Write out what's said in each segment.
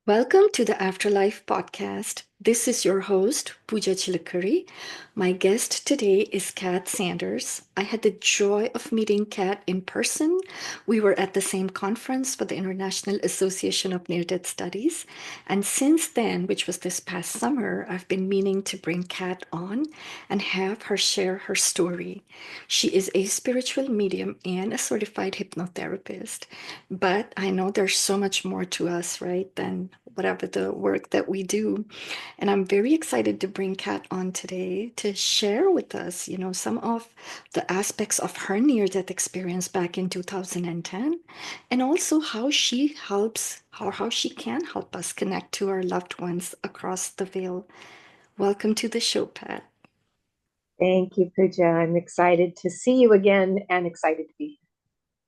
Welcome to the Afterlife Podcast. This is your host, Pooja Chilakuri. My guest today is Kat Sanders. I had the joy of meeting Kat in person. We were at the same conference for the International Association of Near-Death Studies. And since then, which was this past summer, I've been meaning to bring Kat on and have her share her story. She is a spiritual medium and a certified hypnotherapist. But I know there's so much more to us, right, than whatever the work that we do. And I'm very excited to bring Kat on today to share with us, some of the aspects of her near-death experience back in 2010, and also how she helps, how she can help us connect to our loved ones across the veil. Welcome to the show, Pat. Thank you, Pooja. I'm excited to see you again and excited to be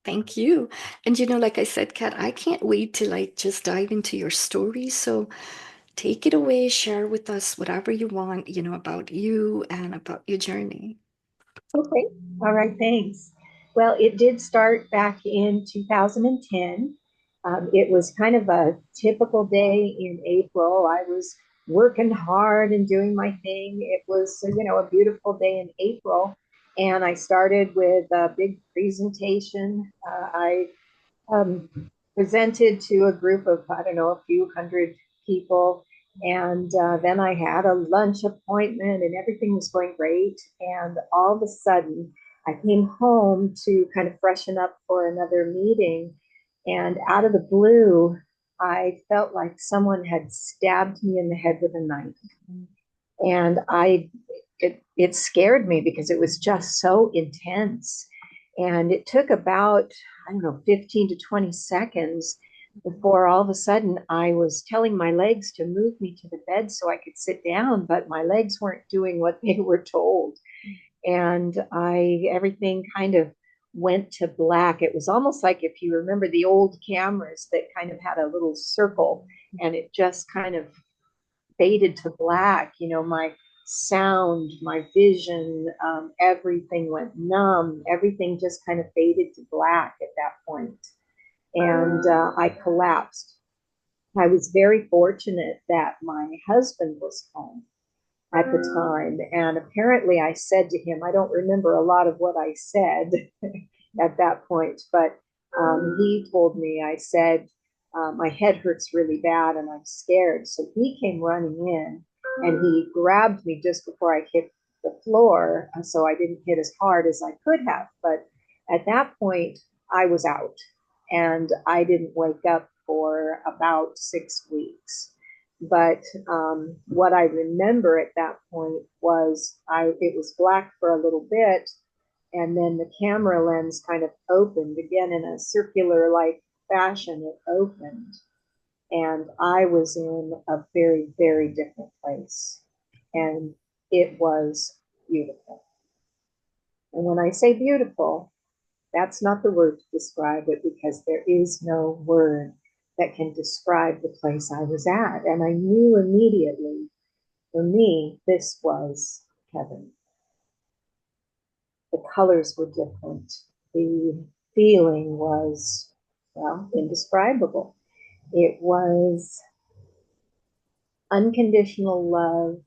Thank you. And like I said, Kat, I can't wait to just dive into your story. So take it away, share with us whatever you want, about you and about your journey. here. Okay. All right. Thanks. Well, it did start back in 2010. It was kind of a typical day in April. I was working hard and doing my thing. It was, a beautiful day in April. And I started with a big presentation. I um, presented to a group of, I don't know, a few hundred people. And then I had a lunch appointment and everything was going great. And all of a sudden, I came home to kind of freshen up for another meeting. And out of the blue, I felt like someone had stabbed me in the head with a knife. And it scared me because it was just so intense. And it took about, I don't know, 15 to 20 seconds before all of a sudden I was telling my legs to move me to the bed so I could sit down, but my legs weren't doing what they were told. And everything kind of went to black. It was almost like if you remember the old cameras that kind of had a little circle and it just kind of faded to black. My sound, my vision, everything went numb. Everything just kind of faded to black at that point. And I collapsed. I was very fortunate that my husband was home at the time. And apparently I said to him, I don't remember a lot of what I said at that point, but he told me, I said, my head hurts really bad and I'm scared. So he came running in and he grabbed me just before I hit the floor. So I didn't hit as hard as I could have. But at that point, I was out and I didn't wake up for about 6 weeks. But what I remember at that point was it was black for a little bit, and then the camera lens kind of opened again in a circular like fashion. It opened, and I was in a very, very different place, and it was beautiful. And when I say beautiful, that's not the word to describe it because there is no word that can describe the place I was at. And I knew immediately, for me, this was heaven. The colors were different. The feeling was, well, indescribable. It was unconditional love.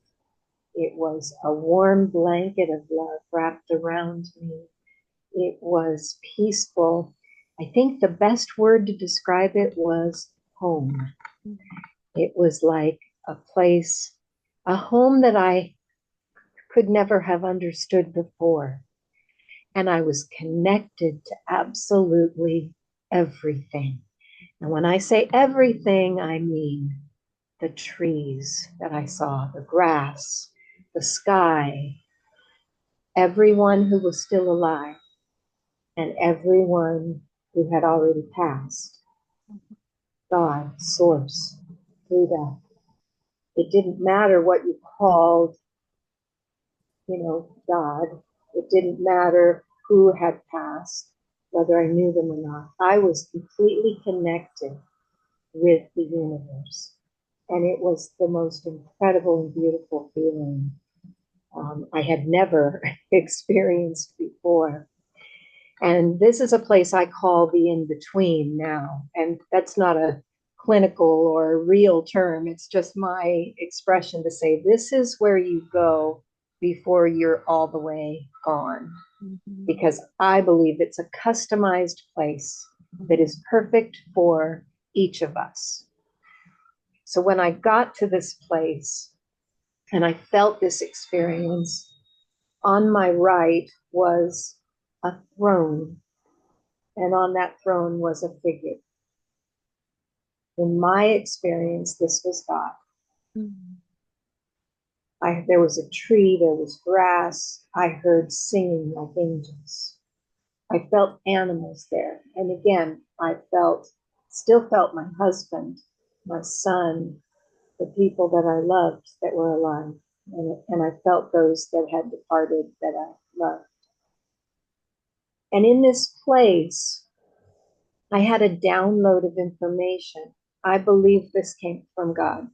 It was a warm blanket of love wrapped around me. It was peaceful. I think the best word to describe it was home. It was like a place, a home that I could never have understood before. And I was connected to absolutely everything. And when I say everything, I mean the trees that I saw, the grass, the sky, everyone who was still alive, and everyone who had already passed. God, Source, Buddha. It didn't matter what you called, God. It didn't matter who had passed, whether I knew them or not. I was completely connected with the universe. And it was the most incredible and beautiful feeling I had never experienced before. And this is a place I call the in between now. And that's not a clinical or real term. It's just my expression to say this is where you go before you're all the way gone. Mhm. Because I believe it's a customized place that is perfect for each of us. So when I got to this place and I felt this experience, on my right was a throne, and on that throne was a figure. In my experience, this was God. Mhm. There was a tree, there was grass. I heard singing like angels. I felt animals there. And again, still felt my husband, my son, the people that I loved that were alive. And I felt those that had departed that I loved. And in this place, I had a download of information. I believe this came from God.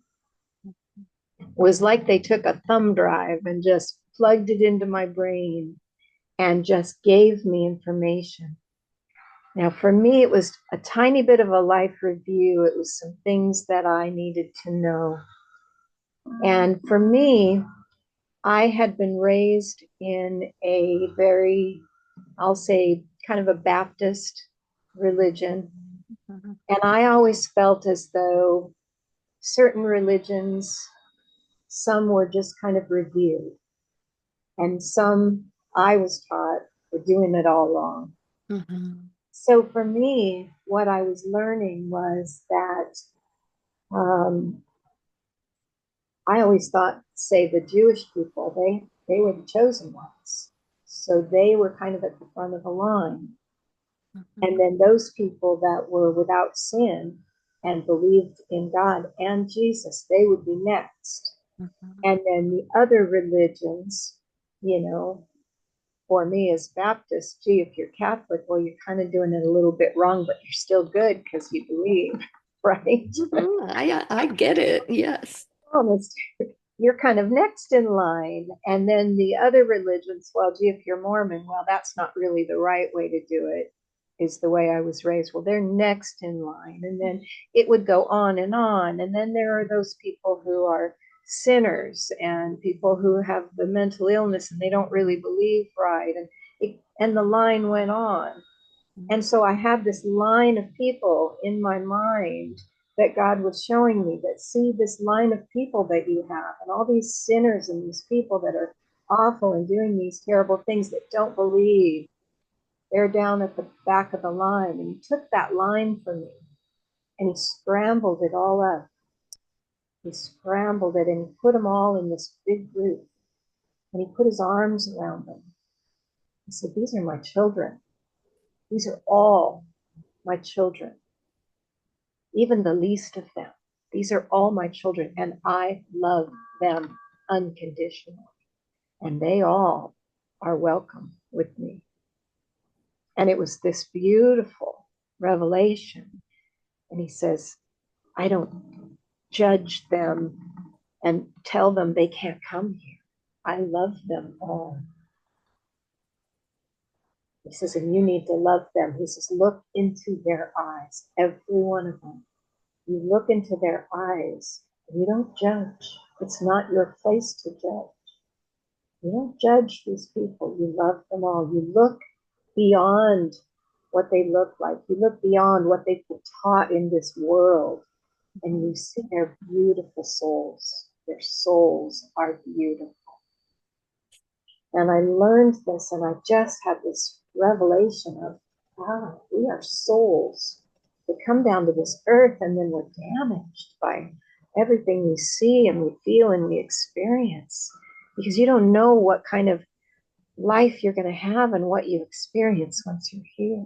It was like they took a thumb drive and just plugged it into my brain and just gave me information. Now, for me, it was a tiny bit of a life review. It was some things that I needed to know. And for me, I had been raised in a very, I'll say, kind of a Baptist religion. Mhm. And I always felt as though certain religions, some were just kind of revered, and some I was taught were doing it all wrong. Mhm. So for me, what I was learning was that um, I always thought, say, the Jewish people, they were the chosen ones. So they were kind of at the front of the line. And Mhm. then those people that were without sin and believed in God and Jesus, they would be next. Mhm. And then the other religions, you know, for me as Baptist, gee, if you're Catholic, well, you're kind of doing it a little bit wrong, but you're still good because you believe, right? Mhm. I get it. Yes. Almost. You're kind of next in line. And then the other religions, well, gee, if you're Mormon, well, that's not really the right way to do it, is the way I was raised. Well, they're next in line. And then it would go on and on. And then there are those people who are sinners and people who have the mental illness and they don't really believe right. And the line went on. And so I had this line of people in my mind that God was showing me that see this line of people that you have, and all these sinners and these people that are awful and doing these terrible things that don't believe. They're down at the back of the line. And he took that line from me and he scrambled it all up. He scrambled it and he put them all in this big group. And he put his arms around them. He said, these are my children. These are all my children, even the least of them. These are all my children, and I love them unconditionally. And they all are welcome with me. And it was this beautiful revelation. And he says, I don't judge them and tell them they can't come here. I love them all. He says, and you need to love them. He says, look into their eyes, every one of them. You look into their eyes and you don't judge. It's not your place to judge. You don't judge these people. You love them all. You look beyond what they look like. You look beyond what they've been taught in this world and you see their beautiful souls. Their souls are beautiful. And I learned this and I just had this revelation of, wow, we are souls that come down to this earth and then we're damaged by everything we see and we feel and we experience because you don't know what kind of life you're going to have and what you experience once you're here.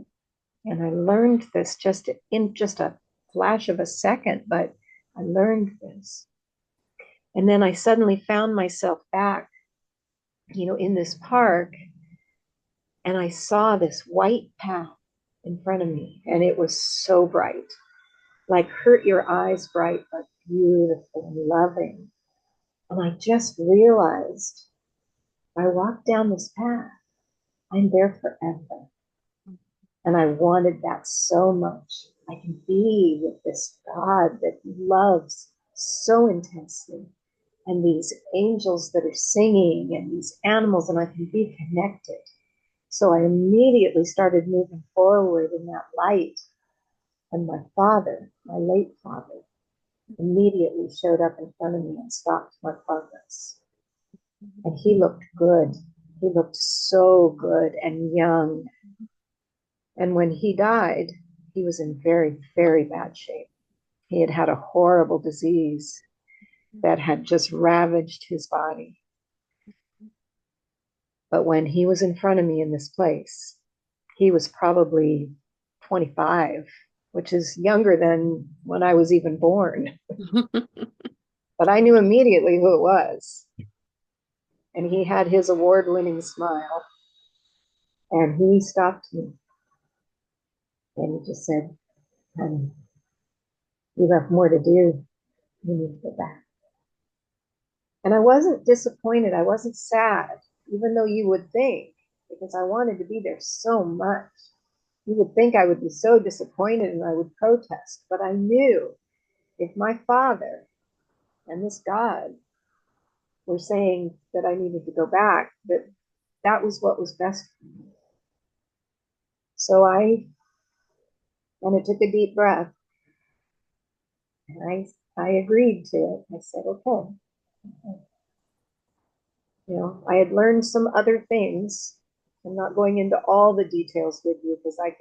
And I learned this just in just a flash of a second, but I learned this. And then I suddenly found myself back, in this park, and I saw this white path in front of me, and it was so bright, like hurt your eyes bright, but beautiful and loving. And I just realized I walked down this path, I'm there forever. And I wanted that so much. I can be with this God that loves so intensely, and these angels that are singing, and these animals, and I can be connected. So I immediately started moving forward in that light. And my father, my late father, immediately showed up in front of me and stopped my progress. And he looked good. He looked so good and young. And when he died, he was in very, very bad shape. He had had a horrible disease that had just ravaged his body. But when he was in front of me in this place, he was probably 25, which is younger than when I was even born. But I knew immediately who it was. And he had his award winning smile. And he stopped me and he just said, honey, you have more to do. You need to go back. And I wasn't disappointed. I wasn't sad, even though you would think, because I wanted to be there so much. You would think I would be so disappointed and I would protest. But I knew if my father and this God were saying that I needed to go back, that that was what was best for me. So and I took a deep breath and I agreed to it. I said, okay. I had learned some other things. I'm not going into all the details with you because I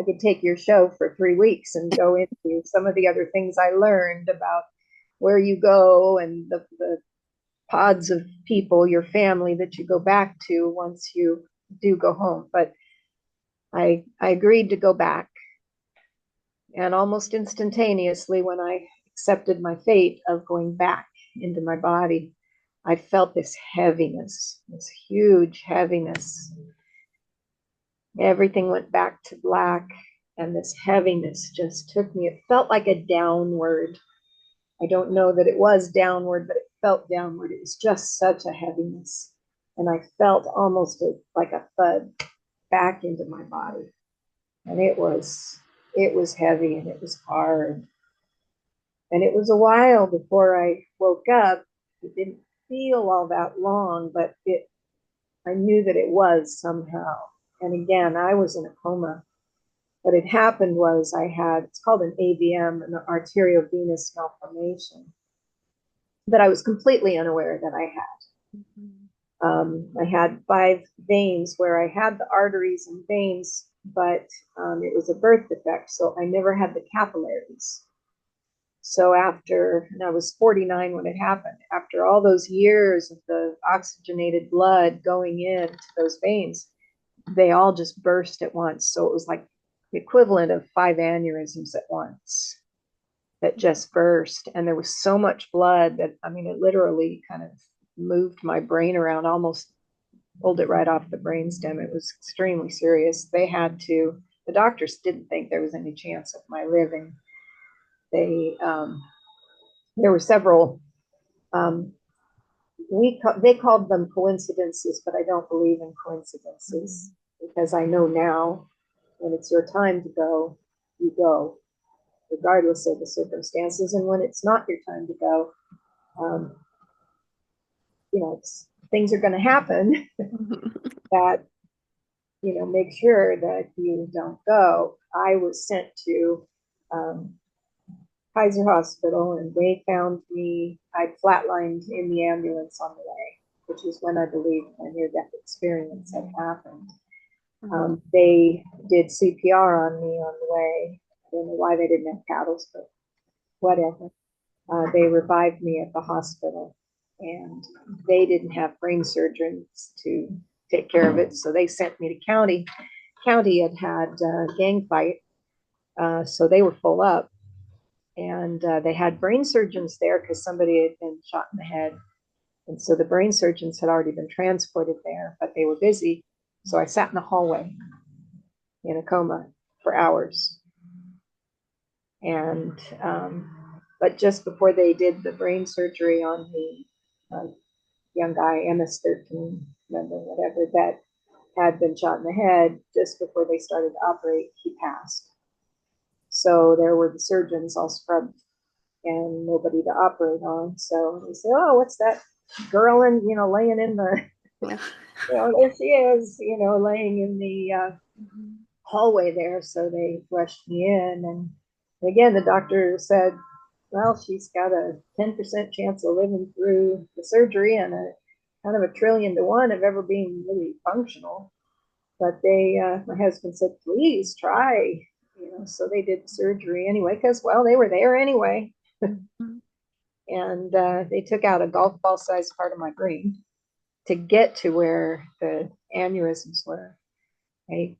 could take your show for 3 weeks and go into some of the other things I learned about where you go and the pods of people, your family that you go back to once you do go home. But I agreed to go back. And almost instantaneously, when I accepted my fate of going back into my body, I felt this heaviness, this huge heaviness. Everything went back to black, and this heaviness just took me. It felt like a downward. I don't know that it was downward, but it felt downward. It was just such a heaviness. And I felt almost like a thud back into my body. And it was heavy and it was hard. And it was a while before I woke up. It didn't feel all that long, but I knew that it was somehow. And again, I was in a coma. What had happened was it's called an AVM, an arteriovenous malformation, that I was completely unaware that I had. I had 5 veins where I had the arteries and veins, but it was a birth defect, so I never had the capillaries. So and I was 49 when it happened, after all those years of the oxygenated blood going into those veins, they all just burst at once. So it was like the equivalent of 5 aneurysms at once that just burst. And there was so much blood that, it literally kind of moved my brain around, almost pulled it right off the brainstem. It was extremely serious. The doctors didn't think there was any chance of my living. There were several, they called them coincidences, but I don't believe in coincidences because I know now when it's your time to go, you go, regardless of the circumstances. And when it's not your time to go, um, things are going to happen that, make sure that you don't go. I was sent to Kaiser Hospital, and they found me. I flatlined in the ambulance on the way, which is when I believe my near-death experience had happened. They did CPR on me on the way. I don't know why they didn't have paddles, but whatever. They revived me at the hospital, and they didn't have brain surgeons to take care of it, so they sent me to county. County had a gang fight, so they were full up. And they had brain surgeons there because somebody had been shot in the head. And so the brain surgeons had already been transported there, but they were busy. So I sat in the hallway in a coma for hours. And, but just before they did the brain surgery on the young guy, MS-13, remember, whatever, that had been shot in the head, just before they started to operate, he passed. So there were the surgeons all scrubbed and nobody to operate on. So they said, "Oh, what's that girl in, laying in the, Yeah. there she is, laying in the Mhm. hallway there." So they rushed me in. And again, the doctor said, "Well, she's got a 10% chance of living through the surgery and a kind of a trillion to one of ever being really functional." But my husband said, "Please try." So they did surgery anyway, because, well, they were there anyway. Mhm. And they took out a golf ball sized part of my brain to get to where the aneurysms were. They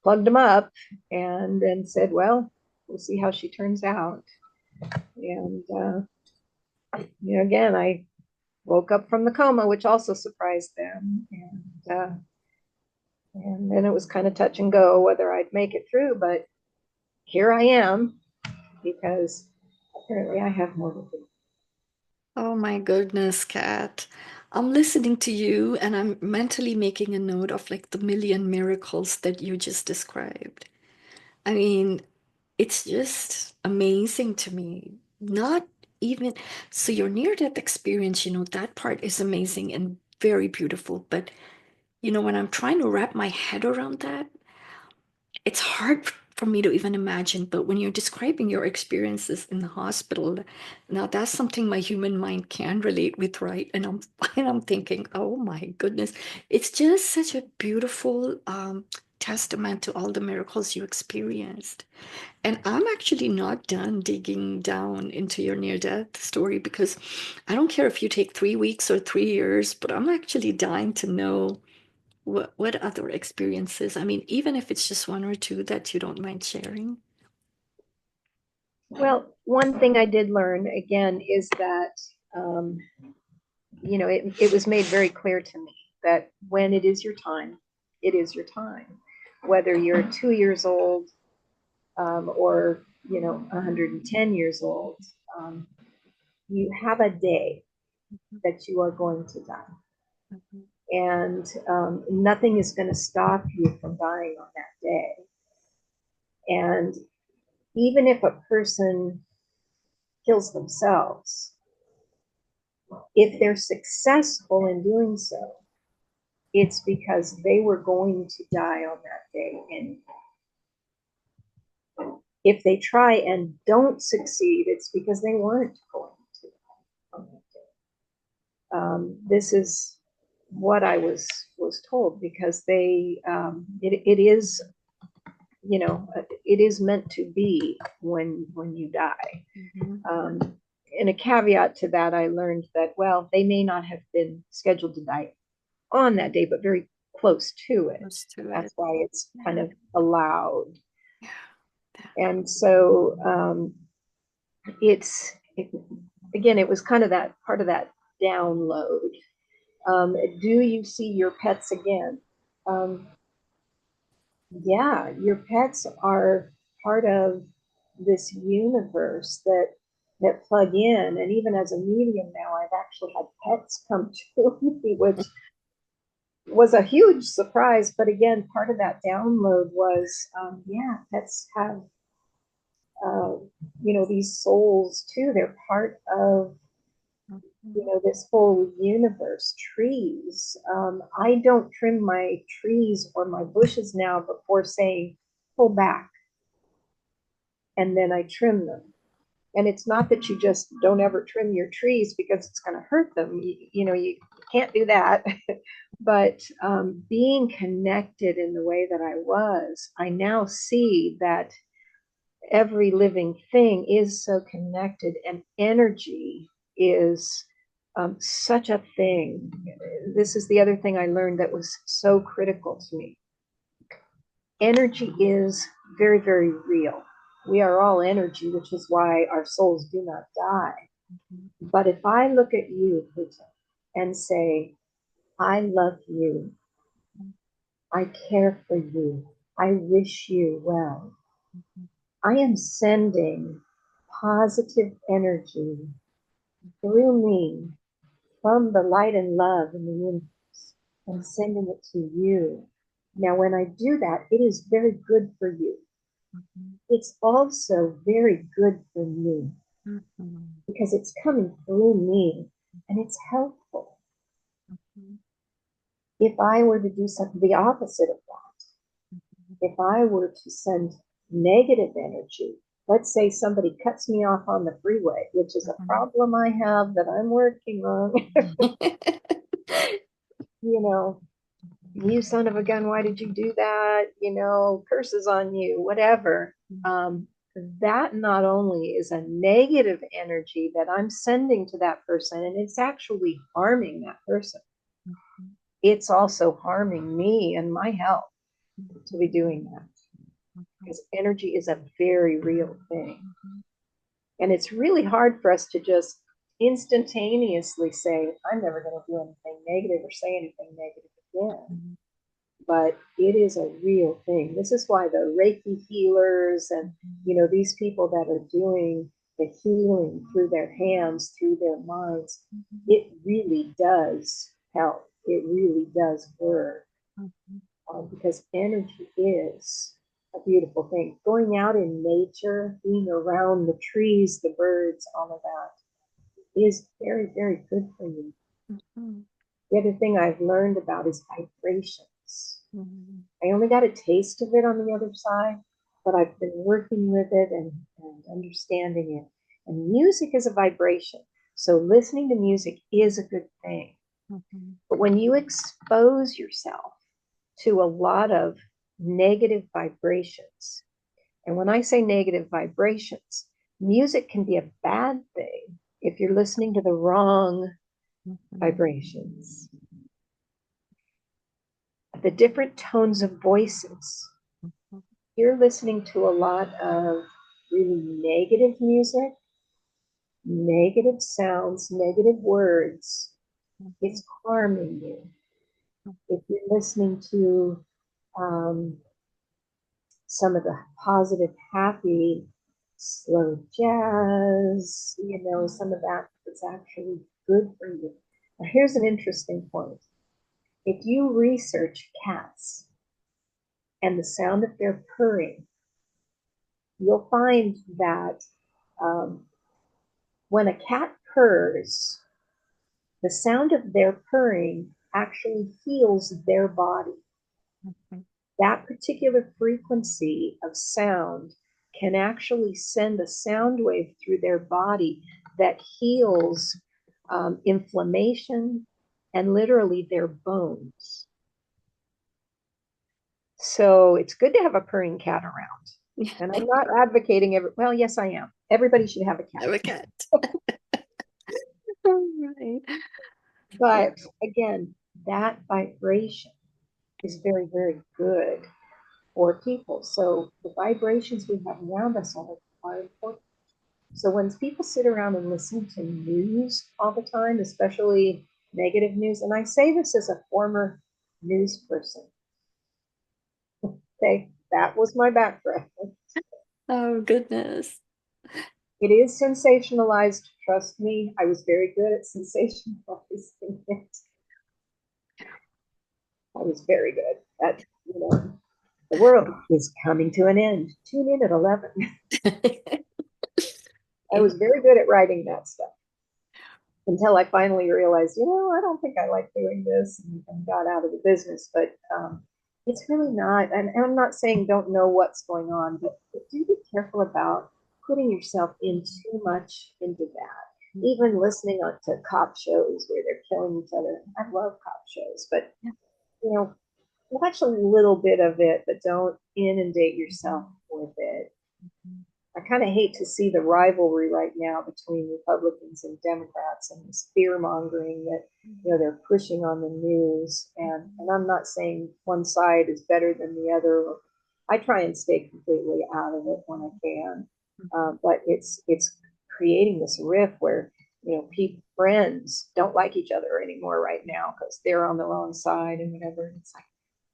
plugged them up and then said, "Well, we'll see how she turns out." And, again, I woke up from the coma, which also surprised them. And then it was kind of touch and go whether I'd make it through. But here I am, because apparently I have more to do. Oh my goodness, Kat. I'm listening to you and I'm mentally making a note of like the million miracles that you just described. I mean, it's just amazing to me. Not even, so your near-death experience, that part is amazing and very beautiful. But, when I'm trying to wrap my head around that, it's hard for me to even imagine. But when you're describing your experiences in the hospital, now that's something my human mind can relate with, right? And I'm and I'm thinking, oh my goodness, it's just such a beautiful testament to all the miracles you experienced. And I'm actually not done digging down into your near-death story because I don't care if you take 3 weeks or 3 years, but I'm actually dying to know what other experiences? I mean, even if it's just one or two that you don't mind sharing. Well, one thing I did learn again is that, um, it was made very clear to me that when it is your time, it is your time. Whether you're 2 years old, or, 110 years old, um, you have a day that you are going to die. Mhm. And nothing is going to stop you from dying on that day. And even if a person kills themselves, if they're successful in doing so, it's because they were going to die on that day. And if they try and don't succeed, it's because they weren't going to on that day. This is what I was told, because it is, it is meant to be when you die. Mhm. Um, and a caveat to that, I learned that, well, they may not have been scheduled to die on that day, but very close to it. Close And to it. that's why it's kind Yeah. of allowed. Yeah. Yeah. And so it's, it, again, it was kind of that part of that download. Do you see your pets again? Um, yeah, your pets are part of this universe that plug in. And even as a medium now, I've actually had pets come to me, which was a huge surprise. But again, part of that download was, yeah, pets have, uh, these souls too. They're part of, Mhm. this whole universe. Trees. I don't trim my trees or my bushes now before saying, pull back, and then I trim them. And it's not that you just don't ever trim your trees because it's going to hurt them. You can't do that. But being connected in the way that I was, I now see that every living thing is so connected, and energy is such a thing. This is the other thing I learned that was so critical to me. Energy is very, very real. We are all energy, which is why our souls do not die. Mhm. But if I look at you, Puja, and say, I love you, I care for you, I wish you well, Mhm. I am sending positive energy through me from the light and love in the universe and sending it to you. Now, when I do that, it is very good for you. Mhm. It's also very good for me Mhm. because it's coming through me and it's helpful. Mhm. If I were to do something the opposite of that, if I were to send negative energy, let's say somebody cuts me off on the freeway, which is a Mhm. problem I have that I'm working on, you know, you son of a gun, why did you do that? Curses on you, whatever. Um, that not only is a negative energy that I'm sending to that person, and it's actually harming that person, it's also harming me and my health to be doing that because energy is a very real thing. And it's really hard for us to just instantaneously say, I'm never going to do anything negative or say anything negative again. But it is a real thing. This is why the Reiki healers and these people that are doing the healing through their hands, through their minds, it really does help. It really does work because energy is a beautiful thing. Going out in nature, being around the trees, the birds, all of that is very, very good for you. Mhm. The other thing I've learned about is vibrations. Mhm. I only got a taste of it on the other side, but I've been working with it and understanding it. And music is a vibration. So listening to music is a good thing. Mhm. But when you expose yourself to a lot of negative vibrations, and when I say negative vibrations, music can be a bad thing if you're listening to the wrong Mhm. vibrations. The different tones of voices. You're listening to a lot of really negative music, negative sounds, negative words. It's harming you. If you're listening to um, some of the positive, happy, slow jazz, some of that that's actually good for you. Now, here's an interesting point. If you research cats and the sound of their purring, you'll find that um, when a cat purrs, the sound of their purring actually heals their body. That particular frequency of sound can actually send a sound wave through their body that heals inflammation and literally their bones. So it's good to have a purring cat around. And I'm not advocating well, yes, I am. Everybody should have a cat. I'm a cat. All right. But again, that vibration is very, very good for people. So the vibrations we have around us are important. So when people sit around and listen to news all the time, especially negative news, and I say this as a former news person, okay, that was my background. Oh, goodness. It is sensationalized, trust me. I was very good at sensationalizing it. I was very good at, the world is coming to an end. Tune in at 11. I Yeah. was very good at writing that stuff until I finally realized, I don't think I like doing this and got out of the business. But it's really not, and I'm not saying don't know what's going on, but do be careful about putting yourself in too much into that. Even listening to cop shows where they're killing each other. I love cop shows, but you know, watch a little bit of it, but don't inundate yourself with it. I kind of hate to see the rivalry right now between Republicans and Democrats and this fear mongering that they're pushing on the news. And I'm not saying one side is better than the other. I try and stay completely out of it when I can, but it's creating this rift where people friends don't like each other anymore right now because they're on the wrong side and whatever. And it's like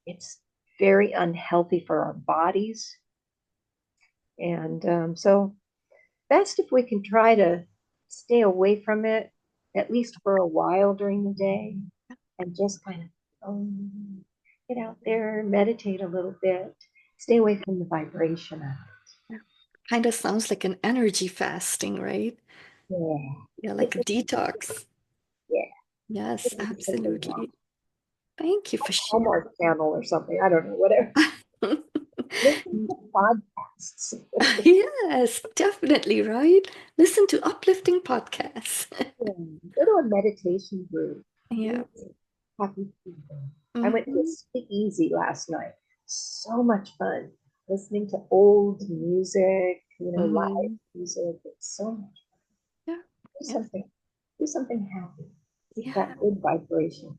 it's very unhealthy for our bodies. And so best if we can try to stay away from it at least for a while during the day and just kind of get out there, meditate a little bit. stay away from the vibration of Kind of sounds like an energy fasting, right? it. Yeah. Yeah, like a It's a, detox. yeah. Yes, It's something else. absolutely. Thank you for sharing. Hallmark channel or something. I don't know, whatever. Listen to podcasts. Yes, definitely, right? Listen to uplifting podcasts. Yeah. Go to a meditation group. Yeah. Meet happy people. I went to a Hmm. speakeasy last night. So much fun. Listening to old music, live Hmm. music. It's so much. Yeah. Do Yeah. something. Do something happy. Keep Yeah. that good vibration.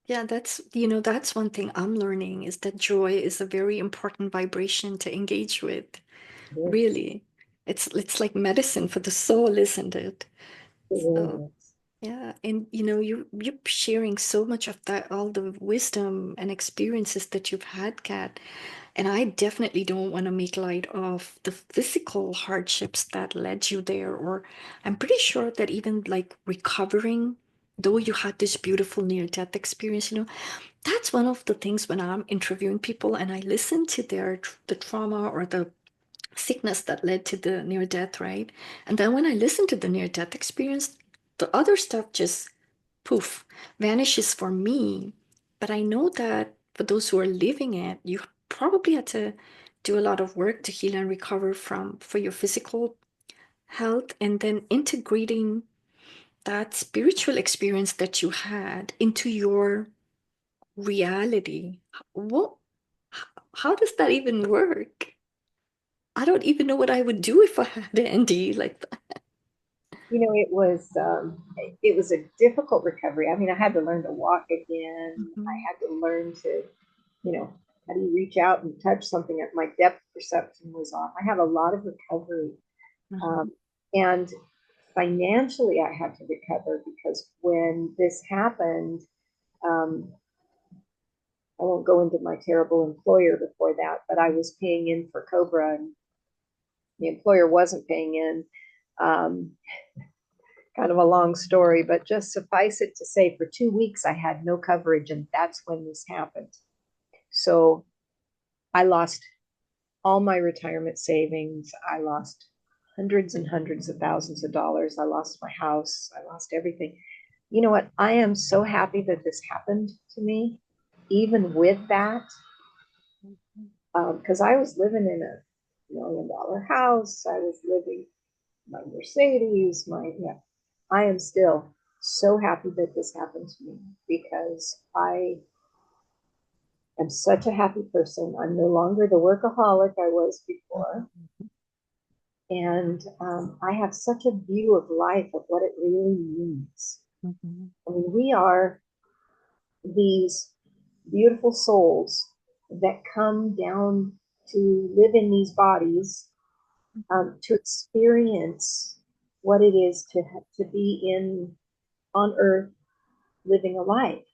Yeah, that's one thing I'm learning is that joy is a very important vibration to engage with. Yes, Really. It's like medicine for the soul, isn't it? it So, really is. yeah, and you're sharing so much of that, all the wisdom and experiences that you've had, Kat. And I definitely don't want to make light of the physical hardships that led you there. Or I'm pretty sure that even like recovering, though you had this beautiful near-death experience, that's one of the things when I'm interviewing people and I listen to the trauma or the sickness that led to the near death, right? And then when I listen to the near death experience, the other stuff just poof vanishes for me. But I know that for those who are living it, you probably had to do a lot of work to heal and recover from for your physical health and then integrating that spiritual experience that you had into your reality. What how does that even work? I don't even know what I would do if I had an NDE like that. It was a difficult recovery. I mean, I had to learn to walk again. I Mhm, had to learn to, you know, how do you reach out and touch something? My depth perception was off. I had a lot of recovery, mhm, um, and financially, I had to recover because when this happened, um, I won't go into my terrible employer before that, but I was paying in for Cobra, and the employer wasn't paying in. Um, Kind of a long story, but just suffice it to say, for 2 weeks, I had no coverage, and that's when this happened. So I lost all my retirement savings. I lost hundreds and hundreds of thousands of dollars. I lost my house. I lost everything. You know what? I am so happy that this happened to me, even with that, because I was living in a $1 million house. I was living my Mercedes, yeah. I am still so happy that this happened to me because I am such a happy person. I'm no longer the workaholic I was before. mhm, And I have such a view of life of what it really means. mhm, I mean, we are these beautiful souls that come down to live in these bodies, to experience what it is to be on earth living a life.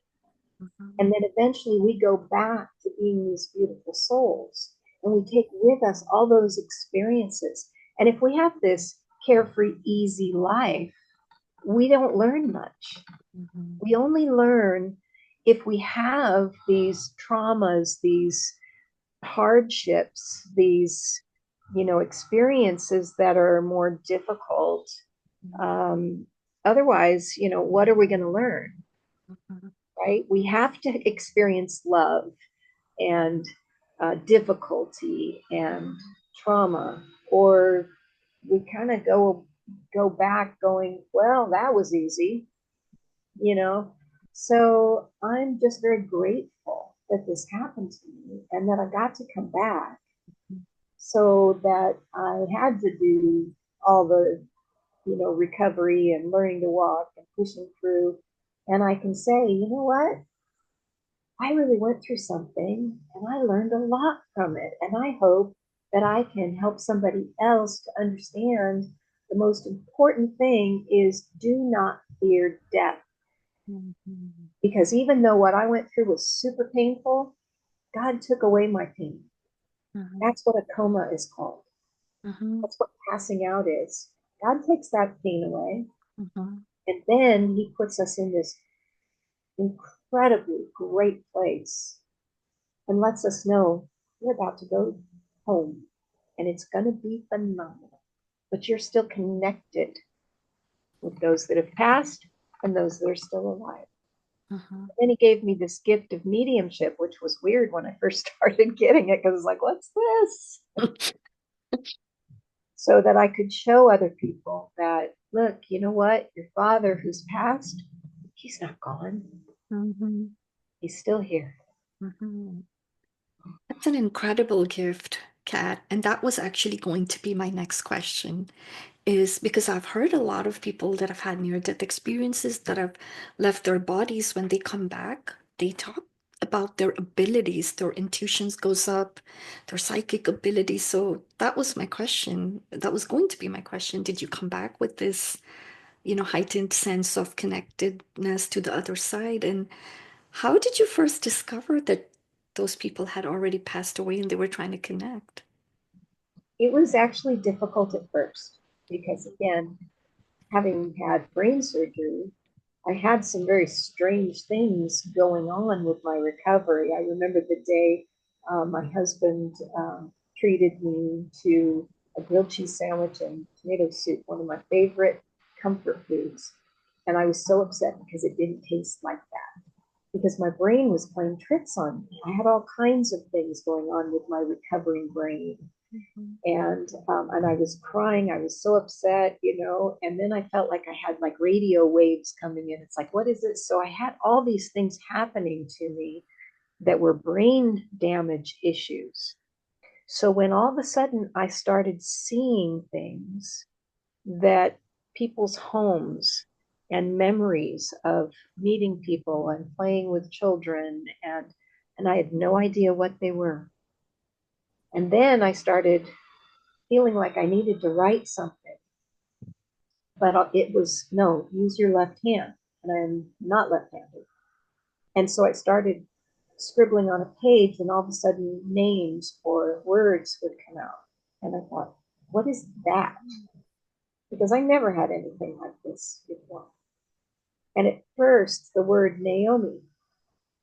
And mhm, then eventually we go back to being these beautiful souls. And we take with us all those experiences. And if we have this carefree, easy life, we don't learn much. mhm, We only learn if we have these traumas, these hardships, these, experiences that are more difficult. mhm, Um, Otherwise, what are we going to learn? mhm, Right? We have to experience love and difficulty and mhm, trauma, or we kind of go back going, well, that was easy, you know. So I'm just very grateful that this happened to me and that I got to come back, so that I had to do all the recovery and learning to walk and pushing through. And I can say, you know what? I really went through something and I learned a lot from it. And I hope that I can help somebody else to understand the most important thing is do not fear death. mhm, Because even though what I went through was super painful, God took away my pain. mhm, That's what a coma is called. mhm, That's what passing out is. God takes that pain away. mhm, And then he puts us in this incredibly great place and lets us know. You're about to go home, and it's going to be phenomenal. But you're still connected with those that have passed and those that are still alive. Mhm. Then he gave me this gift of mediumship, which was weird when I first started getting it because I was like, what's this? So that I could show other people that, look, you know what? Your father who's passed, he's not gone. Mhm. He's still here. Mhm. That's an incredible gift, Kat. And that was actually going to be my next question, is because I've heard a lot of people that have had near-death experiences that have left their bodies when they come back. They talk about their abilities, their intuitions goes up, their psychic abilities. So that was my question. That was going to be my question. Did you come back with this, heightened sense of connectedness to the other side? And how did you first discover that those people had already passed away and they were trying to connect? It was actually difficult at first because, again, having had brain surgery, I had some very strange things going on with my recovery. I remember the day my husband treated me to a grilled cheese sandwich and tomato soup, one of my favorite comfort foods. And I was so upset because it didn't taste like that, because my brain was playing tricks on me. I had all kinds of things going on with my recovering brain, Mhm. and I was crying. I was so upset, and then I felt like I had like radio waves coming in. It's like, what is this? So I had all these things happening to me that were brain damage issues. So when all of a sudden I started seeing things, that people's homes and memories of meeting people and playing with children, and I had no idea what they were. And then I started feeling like I needed to write something, but it was, no, use your left hand, and I'm not left-handed. And so I started scribbling on a page, and all of a sudden names or words would come out, and I thought, what is that? Because I never had anything like this before. And at first, the word Naomi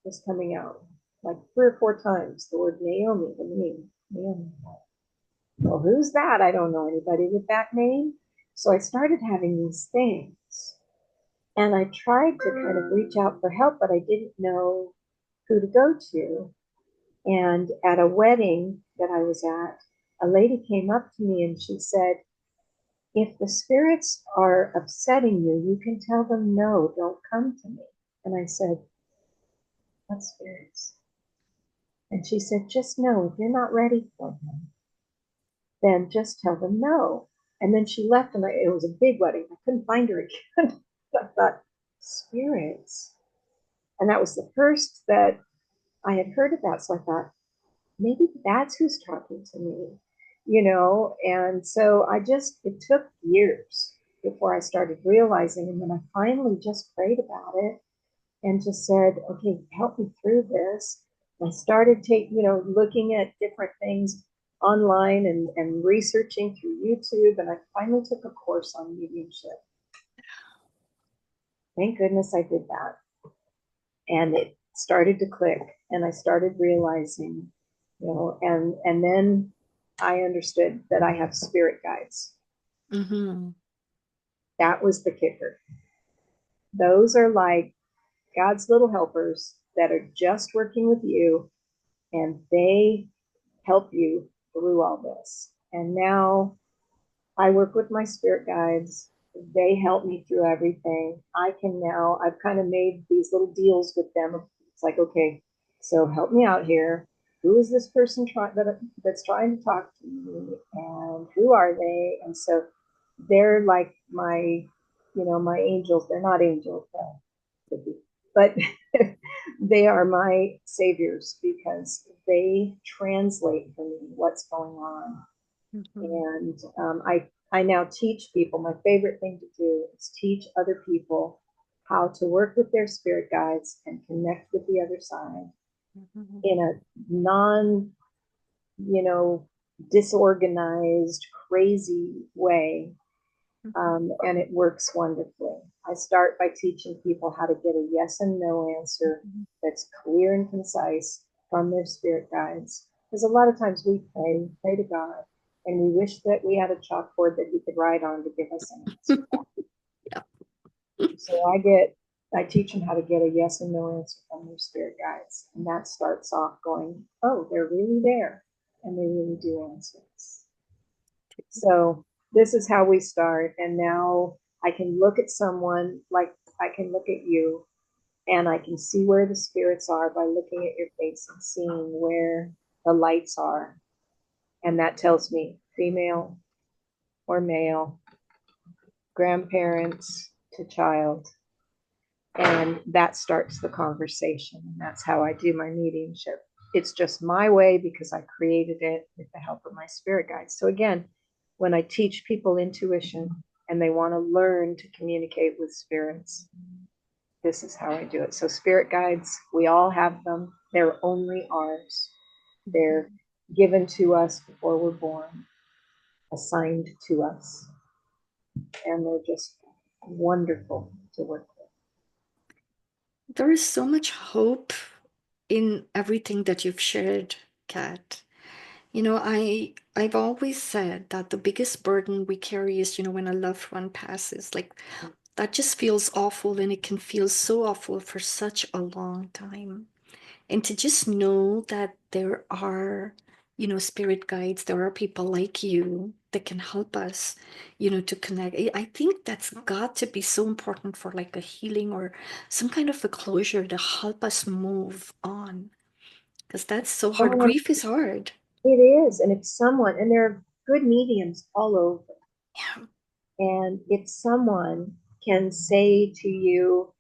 was coming out like 3 or 4 times. The word Naomi, the name Naomi. Well, who's that? I don't know anybody with that name. So I started having these things. And I tried to kind of reach out for help, but I didn't know who to go to. And at a wedding that I was at, a lady came up to me and she said, if the spirits are upsetting you, you can tell them no, don't come to me. And I said, what spirits? And she said, just know if you're not ready for them, then just tell them no. And then she left, and it was a big wedding. I couldn't find her again. I thought, spirits. And that was the first that I had heard about. So I thought, maybe that's who's talking to me. And so it took years before I started realizing. And then I finally just prayed about it and just said, okay, help me through this. I started looking at different things online and researching through YouTube. And I finally took a course on mediumship. Thank goodness I did that. And it started to click, and I started realizing, and then I understood that I have spirit guides. Mm-hmm. That was the kicker. Those are like God's little helpers that are just working with you, and they help you through all this. And now I work with my spirit guides. They help me through everything. I've kind of made these little deals with them. It's like, okay, so help me out here. Who is this person that's trying to talk to me? And who are they? And so they're like my angels. They're not angels, but they are my saviors because they translate for me what's going on. Mm-hmm. And I now teach people. My favorite thing to do is teach other people how to work with their spirit guides and connect with the other side Mm-hmm. in a non, you know, disorganized, crazy way. And it works wonderfully. I start by teaching people how to get a yes and no answer Mm-hmm. that's clear and concise from their spirit guides. Because a lot of times we pray to God, and we wish that we had a chalkboard that He could write on to give us an answer. Yeah. So I teach them how to get a yes and no answer from their spirit guides. And that starts off going, oh, they're really there. And they really do answer us. So this is how we start. And now I can look at someone like I can look at you, and I can see where the spirits are by looking at your face and seeing where the lights are. And that tells me female or male, grandparents to child. And that starts the conversation. And that's how I do my mediumship. It's just my way because I created it with the help of my spirit guides. So, again, when I teach people intuition and they want to learn to communicate with spirits, this is how I do it. So, spirit guides, we all have them. They're only ours. They're given to us before we're born, assigned to us, and they're just wonderful to work with. There is so much hope in everything that you've shared, Kat. I've always said that the biggest burden we carry is, when a loved one passes. Like that just feels awful, and it can feel so awful for such a long time. And to just know that there are, spirit guides, there are people like you that can help us, to connect. I think that's got to be so important for like a healing or some kind of a closure to help us move on. Because that's so hard. Oh, Grief is hard. it is. And if someone, and there are good mediums all over, Yeah. and if someone can say to you,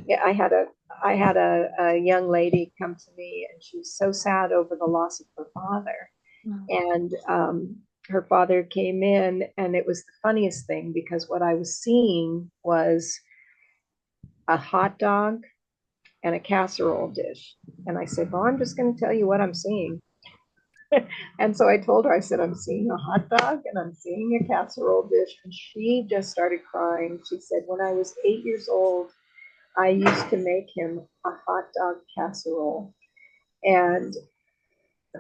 yeah, I had a young lady come to me, and she was so sad over the loss of her father. Mm. And her father came in, and it was the funniest thing because what I was seeing was a hot dog and a casserole dish. And I said, well, I'm just going to tell you what I'm seeing. And so I told her, I said, I'm seeing a hot dog and I'm seeing a casserole dish. And she just started crying. She said, when I was 8 years old, I used to make him a hot dog casserole. And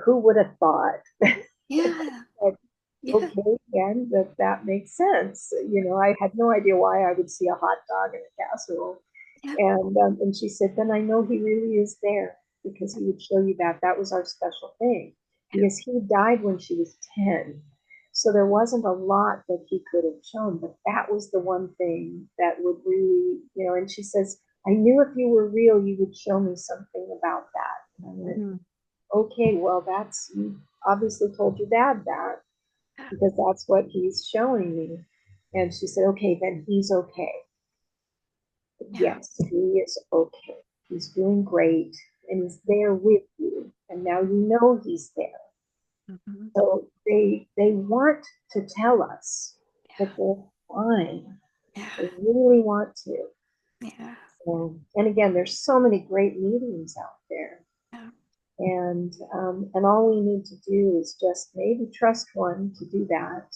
who would have thought? Yeah. Yeah. Okay, and that makes sense. I had no idea why I would see a hot dog in a casserole. Yeah. And she said, then I know he really is there because he would show you that. That was our special thing because he died when she was 10. So there wasn't a lot that he could have shown, but that was the one thing that would really, and she says, I knew if you were real, you would show me something about that. And I went, Mm. okay, well, you obviously told your dad that because that's what he's showing me. And she said, okay, then he's okay. Yeah. Yes, he is okay. He's doing great and he's there with you. And now you know he's there. Mhm. So they want to tell us that they're fine. Yeah. They really want to. Yeah. And again, there's so many great mediums out there. Yeah. And all we need to do is just maybe trust one to do that.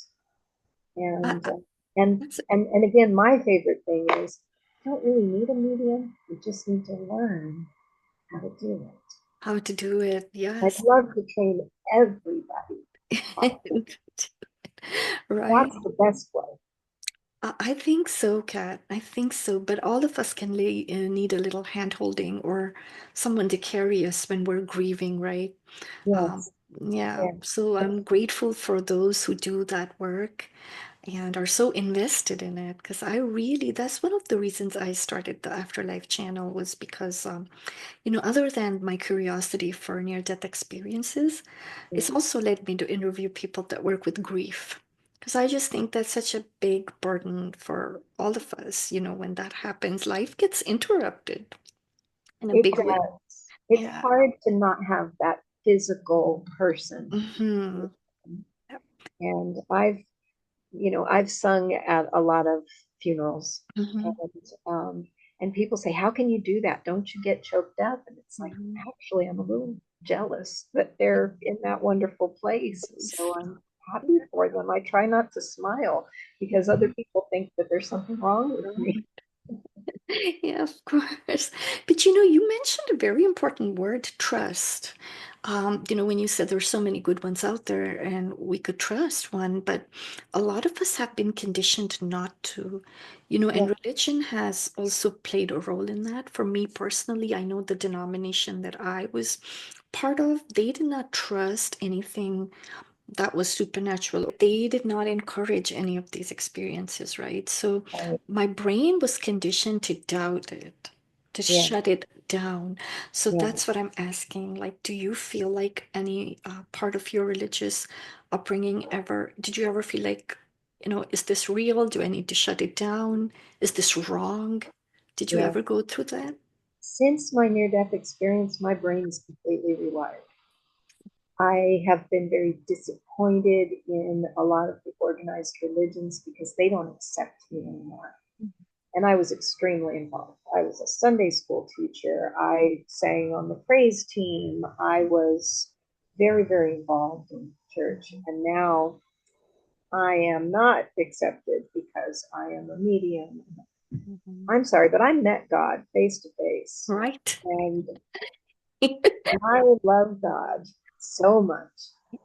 I, And I, uh, and that's and again, my favorite thing is you don't really need a medium. You just need to learn how to do it. how to do it. I'd Yes. love to train everybody. Right. That's the best way. I think so, Kat. I think so. But all of us can need a little hand holding or someone to carry us when we're grieving, right? Um, Yes. yeah. Yeah. So I'm grateful for those who do that work and are so invested in it because that's one of the reasons I started the Afterlife channel was because, other than my curiosity for near-death experiences, it's Yeah. also led me to interview people that work with grief. Because I just think that's such a big burden for all of us. When that happens, life gets interrupted in a It big way. does. It's Yeah. hard to not have that physical person. Hmm. And I've sung at a lot of funerals, Hmm. and people say, "How can you do that? Don't you get choked up?" And it's like, Hmm. actually, I'm a little jealous that they're in that wonderful place. So I'm happy for them. I try not to smile because other people think that there's something wrong with me. Yeah, of course. But you mentioned a very important word, trust. When you said there's so many good ones out there and we could trust one, but a lot of us have been conditioned not to, Yeah, and religion has also played a role in that. For me personally, I know the denomination that I was part of, they did not trust anything that was supernatural. They did not encourage any of these experiences, right? So right. my brain was conditioned to doubt it, to Yeah, shut it down. So yeah. that's what I'm asking. Like, do you feel like any part of your religious upbringing ever, did you ever feel like, is this real? Do I need to shut it down? Is this wrong? Did you Yeah. ever go through that? Since my near-death experience, my brain is completely rewired. I have been very disappointed in a lot of the organized religions because they don't accept me anymore. And I was extremely involved. I was a Sunday school teacher. I sang on the praise team. I was very, very involved in church. And now I am not accepted because I am a medium. Mhm. I'm sorry, but I met God face to face. Right? And I love God so much.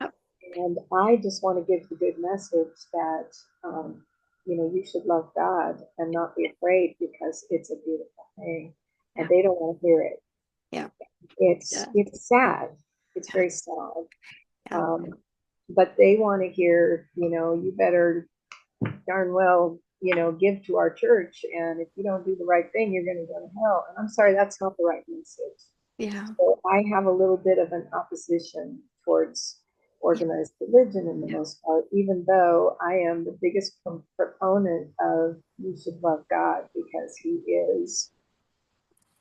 Yep. And I just want to give the good message that, um, you should love God and not be afraid because it's a beautiful thing. And Yeah. they don't want to hear it. Yeah. It's Yeah. it's sad. It's Yeah. very sad. Yeah. Um, but they want to hear, you better darn well, give to our church. And if you don't do the right thing, you're going to go to hell. And I'm sorry, that's not the right message. Yeah. So I have a little bit of an opposition towards Yeah. organized religion in the Yeah. most part, even though I am the biggest proponent of you should love God because he is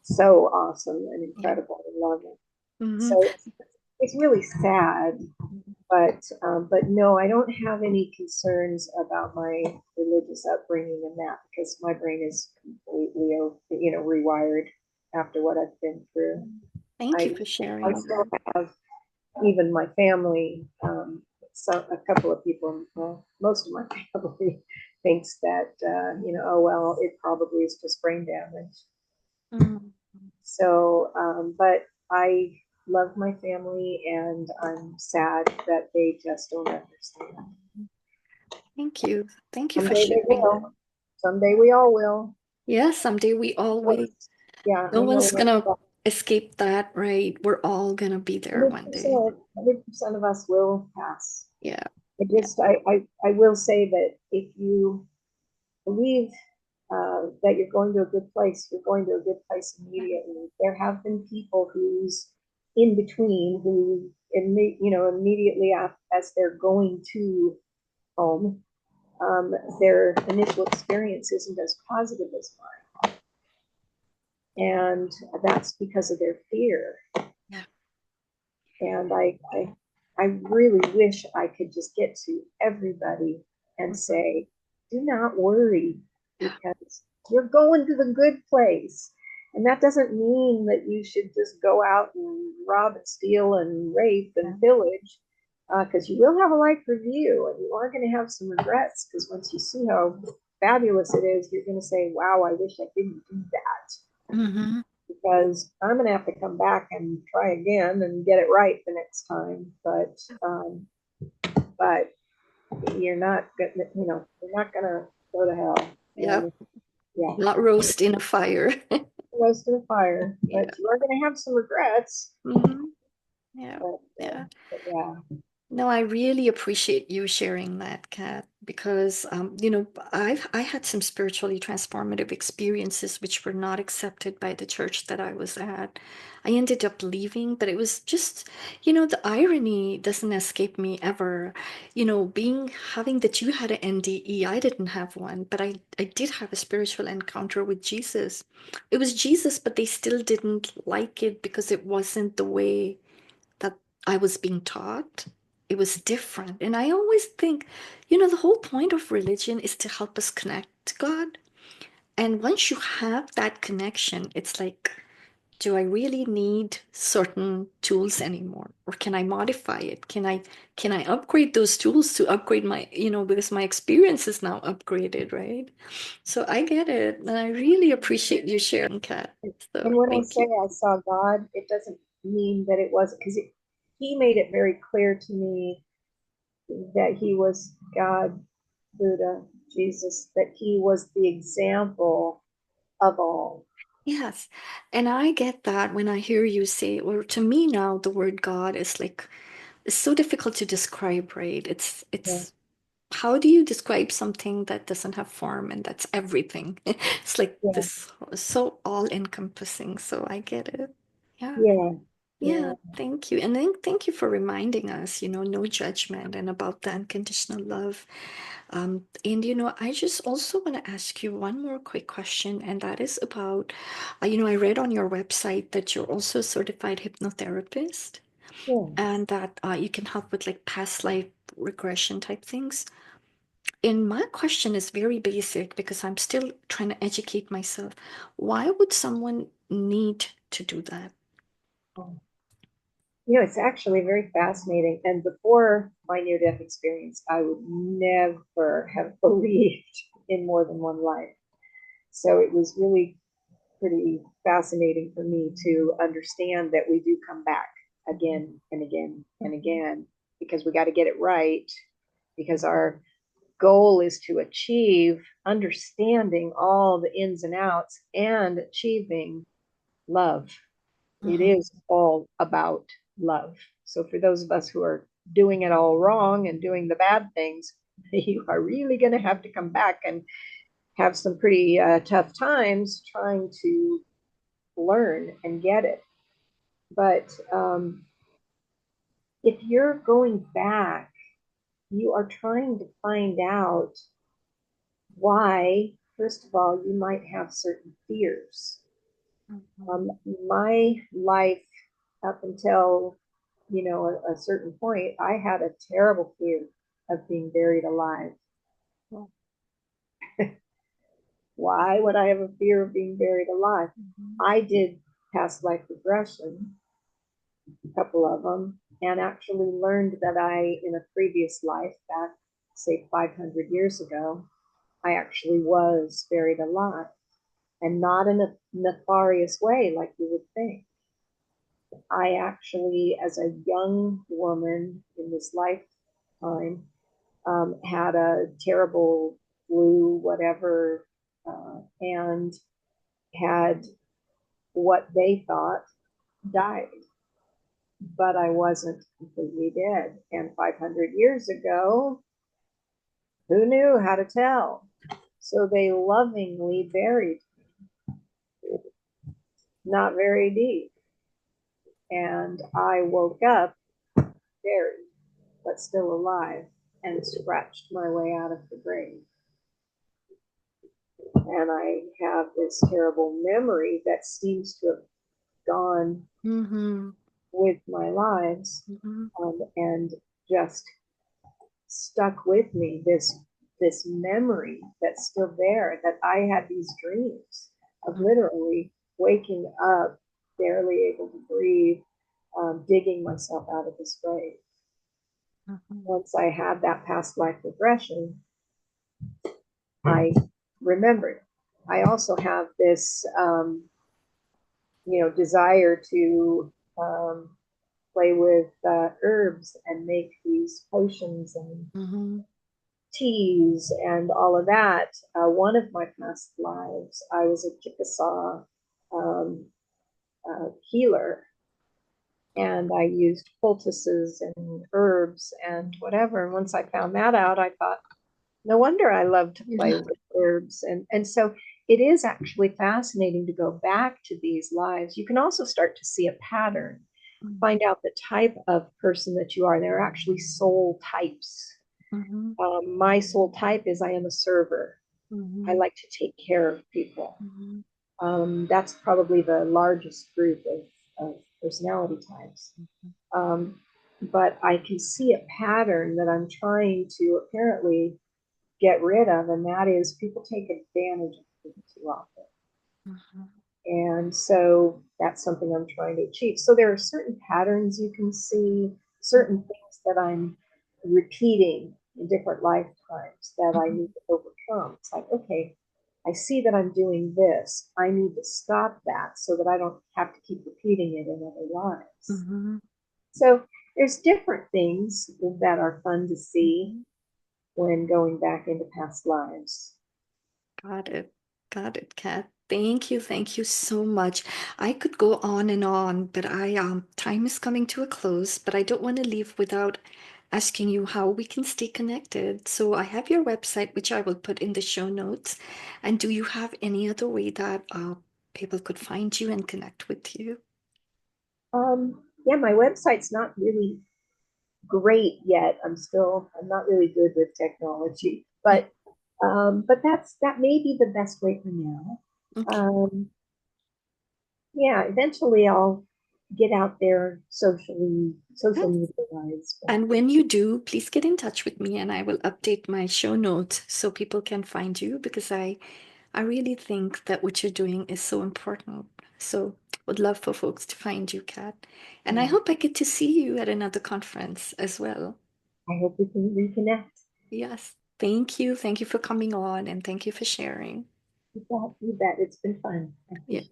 so awesome and Yeah. incredible and loving. Hmm. So it's really sad, but no, I don't have any concerns about my religious upbringing and that because my brain is completely rewired after what I've been through. Thank you I for I sharing. still have even my family. So a couple of people, well, most of my family thinks that oh well, it probably is just brain damage. Mm. So, but I love my family, and I'm sad that they just don't understand. Thank you. Thank you for Someday they sharing that. will. Someday we all will. Yeah, someday we all will. Yeah, No I one's know. gonna escape that, right? We're all gonna be there one day. 100% of us will pass. Yeah. I Yeah. just, I will say that if you believe that you're going to a good place, you're going to a good place immediately. There have been people who's in between who, immediately as they're going to home, their initial experience isn't as positive as mine. And that's because of their fear. Yeah. And I really wish I could just get to everybody and Mhm. say, do not worry because you're going to the good place. And that doesn't mean that you should just go out and rob and steal and rape Yeah. and pillage, because you will have a life review and you are going to have some regrets because once you see how fabulous it is, you're going to say, wow, I wish I didn't do that Hmm. because I'm going to have to come back and try again and get it right the next time. But you're not gonna, you're not gonna go to hell. Yeah. And yeah, Not roast in a fire. roast in the fire. Yeah. But you are gonna have some regrets. Hmm. Yeah. But, Yeah. yeah, No, I really appreciate you sharing that, Kat, because I had some spiritually transformative experiences which were not accepted by the church that I was at. I ended up leaving, but it was just, the irony doesn't escape me ever. Being having that you had an NDE, I didn't have one, but I did have a spiritual encounter with Jesus. It was Jesus, but they still didn't like it because it wasn't the way that I was being taught. It was different. And I always think, the whole point of religion is to help us connect to God. And once you have that connection, it's like, do I really need certain tools anymore? Or can I modify it? Can I upgrade those tools to upgrade my, because my experience is now upgraded, right? So I get it. And I really appreciate you sharing, Kat. So and when I thank say you. I saw God, it doesn't mean that it wasn't because he made it very clear to me that he was God, Buddha, Jesus, that he was the example of all. Yes. And I get that when I hear you say, or to me now, the word God is like, it's so difficult to describe, right? Yeah, It's how do you describe something that doesn't have form and that's everything? It's like yeah, this so all-encompassing. So I get it. Yeah. yeah, Yeah, yeah, thank you. And then thank you for reminding us, no judgment and about the unconditional love. And I just also want to ask you one more quick question, and that is about, I read on your website that you're also a certified hypnotherapist yes. and that you can help with like past life regression type things. And my question is very basic because I'm still trying to educate myself. Why would someone need to do that? It's actually very fascinating. And before my near death experience, I would never have believed in more than one life. So it was really pretty fascinating for me to understand that we do come back again and again and Mhm, again because we got to get it right, because our goal is to achieve understanding all the ins and outs and achieving love. It mhm, is all about love. So for those of us who are doing it all wrong and doing the bad things, you are really going to have to come back and have some pretty tough times trying to learn and get it. But if you're going back, you are trying to find out why, first of all, you might have certain fears. mhm, Um, my life up until a certain point, I had a terrible fear of being buried alive. well, Why would I have a fear of being buried alive? mhm, I did past life regression, a couple of them, and actually learned that in a previous life, back say 500 years ago, I actually was buried alive, and not in a nefarious way like you would think. I actually, as a young woman in this lifetime, had a terrible flu, whatever, and had what they thought died, but I wasn't completely dead. And 500 years ago, who knew how to tell? So they lovingly buried me, not very deep. And I woke up buried, but still alive, and scratched my way out of the grave. And I have this terrible memory that seems to have gone mhm, with my lives, mhm, and just stuck with me, this memory that's still there, that I had these dreams of literally waking up barely able to breathe, digging myself out of this grave. mhm, Once I had that past life regression, I remembered. I also have this desire to play with herbs and make these potions and mhm, teas and all of that. One of my past lives, I was a Chickasaw um, healer, and I used poultices and herbs and whatever. And once I found that out, I thought, no wonder I love to play yeah, with herbs. And so it is actually fascinating to go back to these lives. You can also start to see a pattern, mhm, find out the type of person that you are. There are actually soul types. mhm, My soul type is I am a server. I mhm, like to take care of people. mhm, That's probably the largest group of personality types. Um, but I can see a pattern that I'm trying to apparently get rid of, and that is people take advantage of people too often. mhm, And so that's something I'm trying to achieve. So there are certain patterns you can see, certain things that I'm repeating in different lifetimes that I mhm, need to overcome. It's like, okay, I see that I'm doing this. I need to stop that so that I don't have to keep repeating it in other lives. mhm, So there's different things that are fun to see Mhm. when going back into past lives. Got it. Got it, Kat. Thank you. Thank you so much. I could go on and on, but I time is coming to a close, but I don't want to leave without asking you how we can stay connected. So I have your website, which I will put in the show notes. And do you have any other way that people could find you and connect with you? Yeah, my website's not really great yet. I'm not really good with technology, but that may be the best way for now. Okay. Um, yeah, eventually I'll get out there social Yes. media wise. But And when you do, please get in touch with me and I will update my show notes so people can find you because I really think that what you're doing is so important. So would love for folks to find you, Kat. And I um, hope I get to see you at another conference as well. I hope we can reconnect. Yes. Thank you. Thank you for coming on and thank you for sharing. You bet. It's been fun. I Yeah. appreciate it.